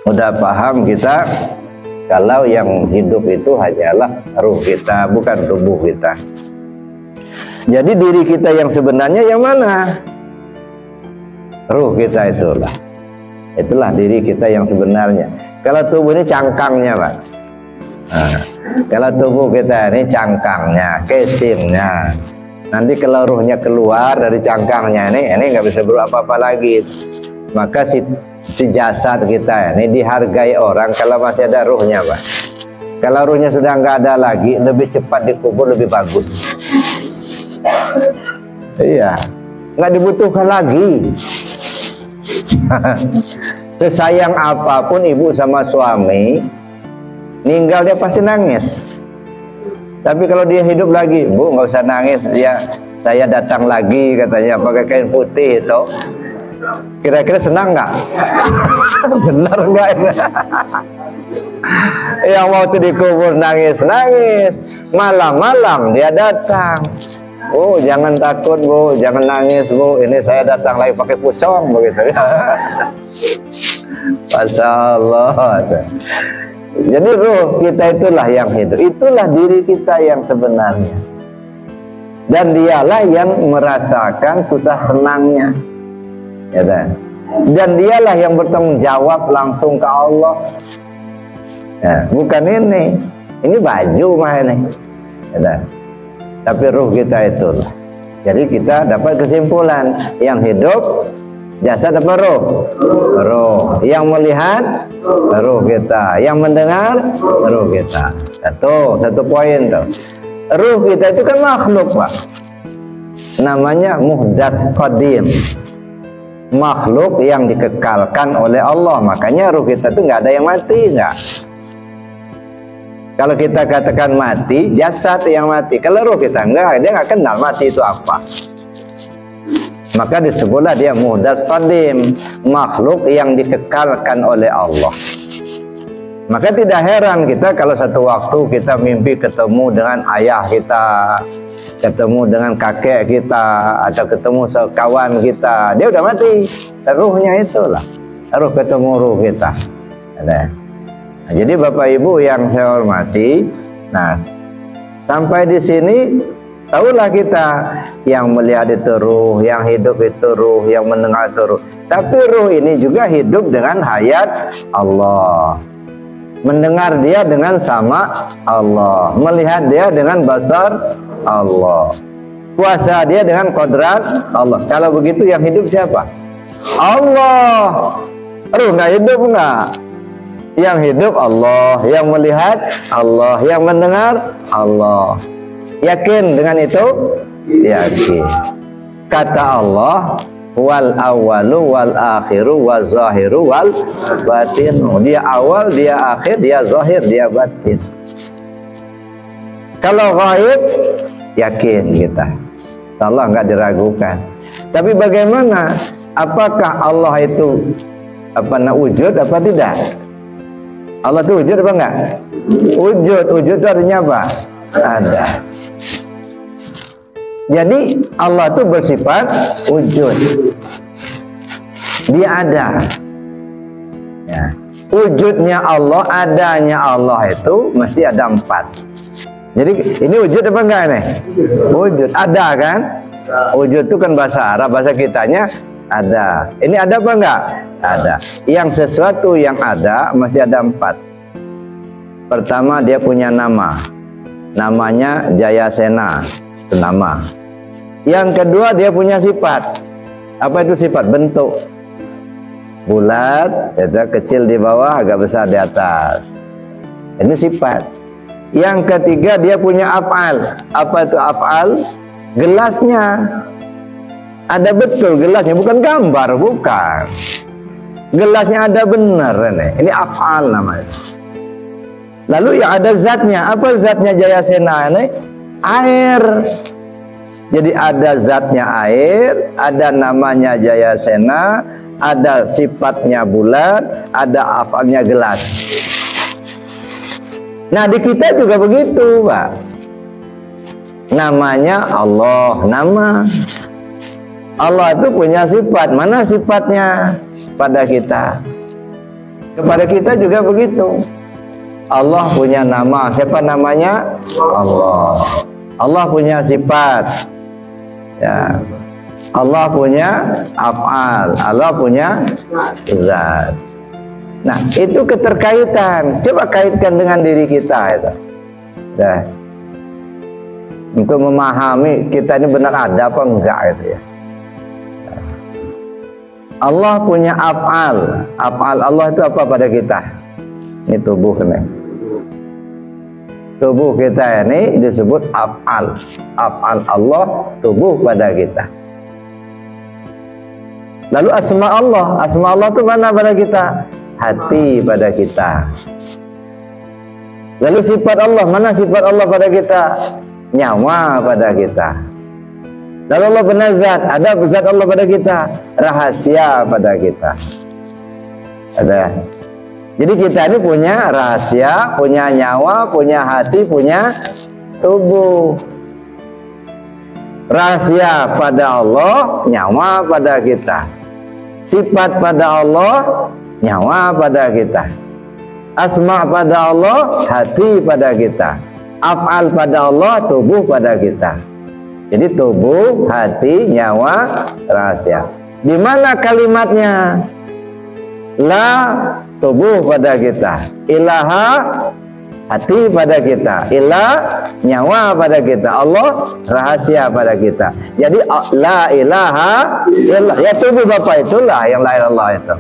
Udah paham kita kalau yang hidup itu hanyalah ruh kita, bukan tubuh kita. Jadi diri kita yang sebenarnya yang mana? Ruh kita itulah. Itulah diri kita yang sebenarnya. Kalau tubuh ini cangkangnya, Pak. Nah, kalau tubuh kita ini cangkangnya, casingnya. Nanti kalau ruhnya keluar dari cangkangnya ini nggak bisa berbuat apa-apa lagi. Maka si jasad kita ini dihargai orang kalau masih ada ruhnya, Pak. Kalau ruhnya sudah nggak ada lagi, lebih cepat dikubur lebih bagus. Iya, nggak dibutuhkan lagi. Sesayang apapun ibu sama suami, ninggal dia pasti nangis. Tapi kalau dia hidup lagi, Bu nggak usah nangis, saya datang lagi katanya pakai kain putih itu. Kira-kira senang nggak? Benar nggak? Yang mau tuh dikubur nangis-nangis, malam-malam dia datang. Bu, jangan takut Bu, jangan nangis Bu, ini saya datang lagi pakai pucong begitu. Masya Allah. Jadi ruh kita itulah yang hidup, itulah diri kita yang sebenarnya. Dan dialah yang merasakan susah senangnya, ya kan? Dan dialah yang bertanggung jawab langsung ke Allah. Ya, bukan ini baju mah ini, ya kan? Tapi ruh kita itulah. Jadi kita dapat kesimpulan, yang hidup jasad apa ruh? Ruh. Yang melihat ruh kita, yang mendengar ruh kita. Satu poin tuh. Ruh kita itu kan makhluk, Pak. Namanya muhdas qadim. Makhluk yang dikekalkan oleh Allah. Makanya ruh kita itu nggak ada yang mati, nggak. Kalau kita katakan mati, jasad yang mati. Kalau ruh kita enggak, dia nggak kenal mati itu apa. Maka disebutlah dia muhdas qadim, makhluk yang dikekalkan oleh Allah. Maka tidak heran kita kalau satu waktu kita mimpi ketemu dengan ayah kita, ketemu dengan kakek kita, atau ketemu sekawan kita, dia udah mati. Ruhnya itulah, ruh ketemu ruh kita. Ada. Nah, jadi Bapak Ibu yang saya hormati, nah sampai di sini tahulah kita yang melihat itu ruh, yang hidup itu ruh, yang mendengar itu ruh. Tapi ruh ini juga hidup dengan hayat Allah, mendengar dia dengan sama Allah, melihat dia dengan basar Allah, kuasa dia dengan kodrat Allah. Kalau begitu yang hidup siapa? Allah. Ruh nggak hidup nggak? Yang hidup Allah, yang melihat Allah, yang mendengar Allah. Yakin dengan itu? Yakin. Kata Allah, wal awalu wal akhiru wal zahiru wal batinu. Dia awal, dia akhir, dia zahir, dia batin. Kalau gaib, yakin kita. Allah nggak diragukan. Tapi bagaimana? Apakah Allah itu wujud apa tidak? Allah itu wujud apa enggak? Wujud itu artinya apa? Ada. Jadi Allah itu bersifat wujud. Dia ada. Ya. Wujudnya Allah, adanya Allah itu mesti ada 4. Jadi ini wujud apa enggak nih? Wujud, ada kan? Wujud itu kan bahasa Arab, bahasa kitanya ada. Ini ada apa enggak? Ada. Yang sesuatu yang ada masih ada 4. Pertama, dia punya nama. Namanya Jayasena, itu nama. Yang kedua, dia punya sifat. Apa itu sifat? Bentuk. Bulat, kecil di bawah, agak besar di atas. Ini sifat. Yang ketiga, dia punya af'al. Apa itu af'al? Gelasnya. Ada betul gelasnya, bukan gambar, bukan. Gelasnya ada benar ini af'al namanya. Lalu yang ada zatnya, apa zatnya Jayasena ini? Air. Jadi ada zatnya air, ada namanya Jayasena, ada sifatnya bulat, ada af'alnya gelas. Nah di kita juga begitu, Pak. Namanya Allah, nama. Allah itu punya sifat. Mana sifatnya pada kita? Kepada kita juga begitu. Allah punya nama. Siapa namanya? Allah. Allah punya sifat. Ya. Allah punya af'al. Allah punya zat. Nah, itu keterkaitan. Coba kaitkan dengan diri kita itu. Nah, untuk memahami kita ini benar ada apa enggak itu ya. Allah punya af'al. Af'al Allah itu apa pada kita? Ini tubuh nih. Tubuh kita ini disebut af'al. Af'al Allah tubuh pada kita. Lalu asma Allah. Asma Allah itu mana pada kita? Hati pada kita. Lalu sifat Allah. Mana sifat Allah pada kita? Nyawa pada kita. Lalu Allah benar zat. Ada zat Allah pada kita. Rahasia pada kita. Ada. Jadi kita ini punya rahasia, punya nyawa, punya hati, punya tubuh. Rahasia pada Allah, nyawa pada kita. Sifat pada Allah, nyawa pada kita. Asma pada Allah, hati pada kita. Af'al pada Allah, tubuh pada kita. Jadi tubuh, hati, nyawa, rahasia. Di mana kalimatnya? La, tubuh pada kita. Ilaha, hati pada kita. Ilah, nyawa pada kita. Allah, rahasia pada kita. Jadi la ilaha illallah. Ya tubuh Bapak itulah yang la ilallah itu.